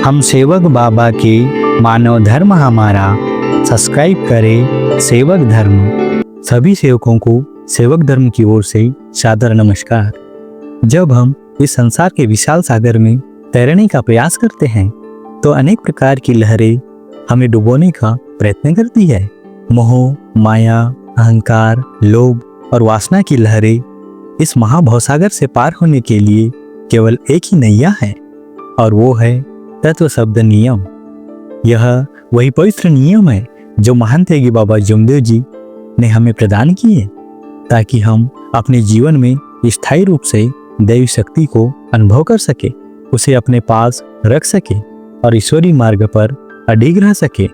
हम सेवक बाबा के मानव धर्म हमारा सब्सक्राइब करें सेवक धर्म। सभी सेवकों को सेवक धर्म की ओर से सादर नमस्कार। जब हम इस संसार के विशाल सागर में तैरने का प्रयास करते हैं तो अनेक प्रकार की लहरें हमें डुबोने का प्रयत्न करती है। मोह, माया, अहंकार, लोभ और वासना की लहरें इस महाभवसागर से पार होने के लिए केवल एक ही नैया है और वो है तत्व शब्द नियम। यह वही पवित्र नियम है जो महान तेगी बाबा जमदेव जी ने हमें प्रदान किए ताकि हम अपने जीवन में स्थायी रूप से दैवी शक्ति को अनुभव कर सके, उसे अपने पास रख सके और ईश्वरीय मार्ग पर अडिग रह सके।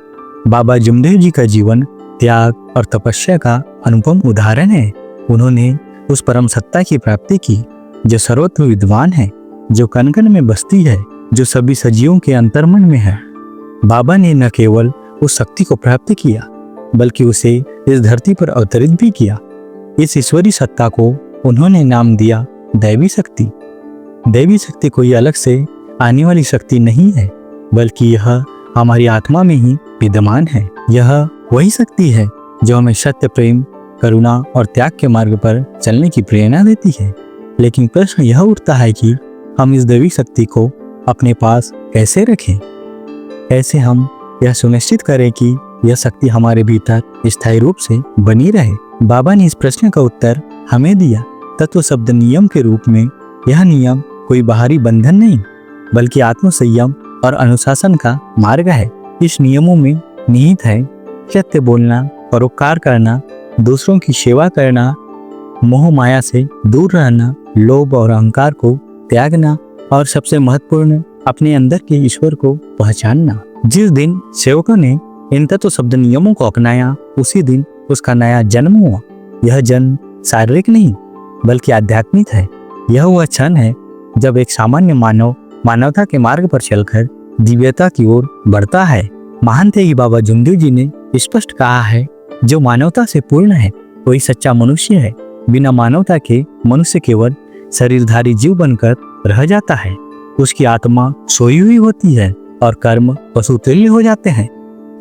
बाबा जमदेव जी का जीवन त्याग और तपस्या का अनुपम उदाहरण है। उन्होंने उस परम सत्ता की प्राप्ति की जो सर्वत्र विद्वान है, जो कण कण में बसती है, जो सभी सजीवों के अंतर्मन में है। बाबा ने न केवल उस शक्ति को प्राप्त किया बल्कि उसे इस धरती पर अवतरित भी किया। इस ईश्वरीय सत्ता को उन्होंने नाम दिया दैवी शक्ति। दैवी शक्ति कोई अलग से आने वाली शक्ति नहीं है बल्कि यह हमारी आत्मा में ही विद्यमान है। यह वही शक्ति है जो हमें सत्य, प्रेम, करुणा और त्याग के मार्ग पर चलने की प्रेरणा देती है। लेकिन प्रश्न यह उठता है कि हम इस दैवी शक्ति को अपने पास कैसे रखें? कैसे हम यह सुनिश्चित करें कि यह शक्ति हमारे भीतर स्थायी रूप से बनी रहे? बाबा ने इस प्रश्न का उत्तर हमें दिया तत्व शब्द नियम के रूप में। यह नियम कोई बाहरी बंधन नहीं बल्कि आत्म संयम और अनुशासन का मार्ग है। इस नियमों में निहित है सत्य बोलना, परोपकार करना, दूसरों की सेवा करना, मोह माया से दूर रहना, लोभ और अहंकार को त्यागना और सबसे महत्वपूर्ण अपने अंदर के ईश्वर को पहचानना। जिस दिन सेवकों ने इन तत्व शब्द नियमों को अपनाया उसी दिन उसका नया जन्म हुआ। यह जन्म शारीरिक नहीं बल्कि आध्यात्मिक है। यह वह क्षण है जब एक सामान्य मानव मानवता के मार्ग पर चलकर दिव्यता की ओर बढ़ता है। महान तेगी बाबा जमदेव जी ने स्पष्ट कहा है, जो मानवता से पूर्ण है वही सच्चा मनुष्य है। बिना मानवता के मनुष्य केवल शरीरधारी जीव बनकर रह जाता है। उसकी आत्मा सोई हुई होती है और कर्म पशु तुल्य हो जाते हैं।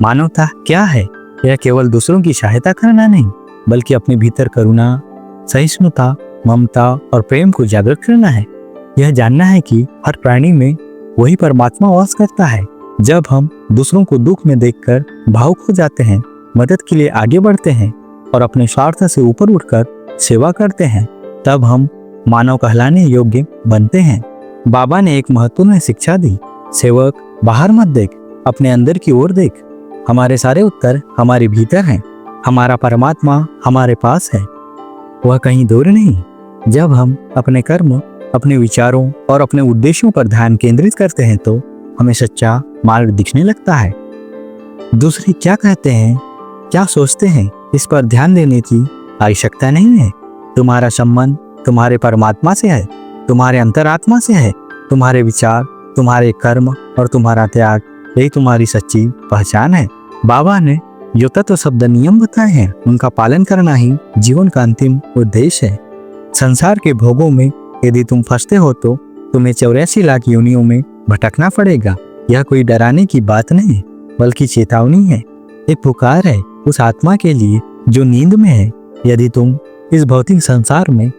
मानवता क्या है? यह केवल दूसरों की सहायता करना नहीं बल्कि अपने भीतर करुणा, सहिष्णुता, ममता और प्रेम को जागृत करना है। यह जानना है कि हर प्राणी में वही परमात्मा वास करता है। जब हम दूसरों को दुख में देखकर भावुक हो जाते हैं, मदद के लिए आगे बढ़ते हैं और अपने स्वार्थ से ऊपर उठकर सेवा करते हैं, तब हम मानव कहलाने योग्य बनते हैं। बाबा ने एक महत्वपूर्ण शिक्षा दी, सेवक बाहर मत देख, अपने अंदर की ओर देख। हमारे सारे उत्तर हमारे भीतर हैं। हमारा परमात्मा हमारे पास है, वह कहीं दूर नहीं। जब हम अपने कर्म, अपने विचारों और अपने उद्देश्यों पर ध्यान केंद्रित करते हैं तो हमें सच्चा मार्ग दिखने लगता है। दूसरे क्या कहते हैं, क्या सोचते हैं, इस पर ध्यान देने की आवश्यकता नहीं है। तुम्हारा संबंध तुम्हारे परमात्मा से है, तुम्हारे अंतरात्मा से है। तुम्हारे विचार, तुम्हारे कर्म और तुम्हारा त्याग, यही तुम्हारी सच्ची पहचान है। बाबा ने जो तत्व शब्द नियम बताए हैं उनका पालन करना ही जीवन का अंतिम उद्देश्य है। संसार के भोगों में यदि तुम फंसते हो तो तुम्हें 84 लाख योनियों में भटकना पड़ेगा। यह कोई डराने की बात नहीं बल्कि चेतावनी है, एक पुकार है उस आत्मा के लिए जो नींद में है। यदि तुम इस भौतिक संसार में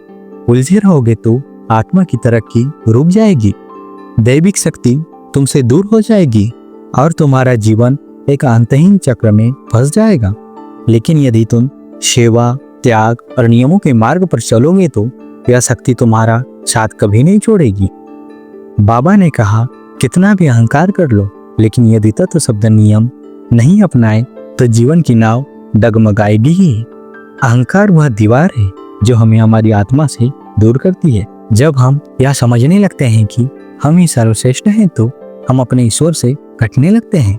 उलझे रहोगे तो आत्मा की तरक्की रुक जाएगी, दैविक शक्ति तुमसे दूर हो जाएगी और तुम्हारा जीवन एक अंतहीन चक्र में फंस जाएगा। लेकिन यदि तुम सेवा, त्याग और नियमों के मार्ग पर चलोगे तो यह शक्ति तुम्हारा साथ कभी नहीं छोड़ेगी। बाबा ने कहा, कितना भी अहंकार कर लो लेकिन यदि तत्व शब्द नियम नहीं अपनाए तो जीवन की नाव डगमगाएगी ही। अहंकार वह दीवार है जो हमें हमारी आत्मा से दूर करती है। जब हम यह समझने लगते हैं कि हम ही सर्वश्रेष्ठ हैं तो हम अपने ईश्वर से कटने लगते हैं।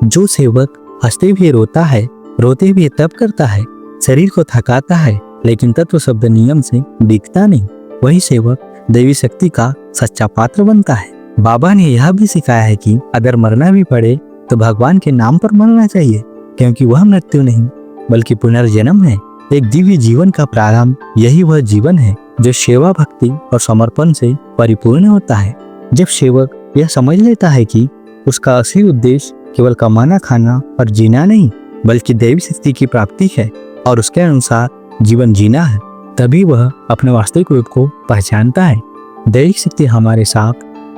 जो सेवक हंसते हुए रोता है, रोते हुए तप करता है, शरीर को थकाता है लेकिन तत्व शब्द नियम से दिखता नहीं, वही सेवक दैवी शक्ति का सच्चा पात्र बनता है। बाबा ने यह भी सिखाया है कि अगर मरना भी पड़े तो भगवान के नाम पर मरना चाहिए, क्योंकि वह मृत्यु नहीं बल्कि पुनर्जन्म है। एक दिव्य जीवन का प्रारंभ यही वह जीवन है जो सेवा, भक्ति और समर्पण से परिपूर्ण होता है। जब सेवक यह समझ लेता है कि उसका असली उद्देश्य केवल कमाना खाना और जीना नहीं, बल्कि दैवी शक्ति की प्राप्ति है और उसके अनुसार जीवन जीना है। तभी वह अपने वास्तविक रूप को पहचानता है। दैविक शक्ति हमारे साथ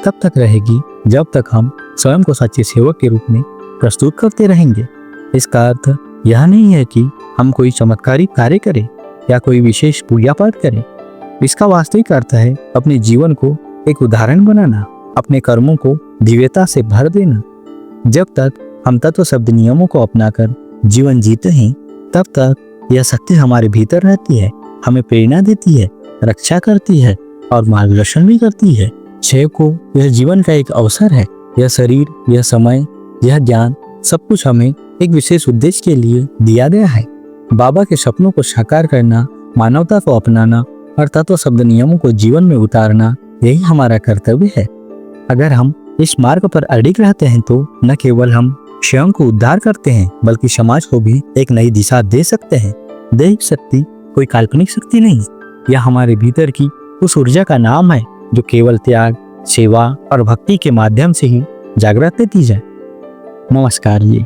तब तक रहेगी जब तक हम स्वयं को सच्चे सेवक के रूप में प्रस्तुत करते रहेंगे। इसका अर्थ यह नहीं है कि हम कोई चमत्कारिक कार्य करें या कोई विशेष पूजा पाठ करें। इसका वास्तविक अर्थ है अपने जीवन को एक उदाहरण बनाना, अपने कर्मों को दिव्यता से भर देना। जब तक हम तत्व शब्द नियमों को अपनाकर जीवन जीते हैं, तब तक यह शक्ति हमारे भीतर रहती है, हमें प्रेरणा देती है, रक्षा करती है और मार्गदर्शन भी करती है। शैव को यह जीवन का एक अवसर है। यह शरीर, यह समय, यह ज्ञान, सब कुछ हमें एक विशेष उद्देश्य के लिए दिया गया है। बाबा के सपनों को साकार करना, मानवता को अपनाना और तत्व शब्द नियमों को जीवन में उतारना, यही हमारा कर्तव्य है। अगर हम इस मार्ग पर अडिग रहते हैं तो न केवल हम स्वयं को उद्धार करते हैं, बल्कि समाज को भी एक नई दिशा दे सकते हैं। दैविक शक्ति कोई काल्पनिक शक्ति नहीं, यह हमारे भीतर की उस ऊर्जा का नाम है जो केवल त्याग, सेवा और भक्ति के माध्यम से ही जागृत रहती है। नमस्कार जी।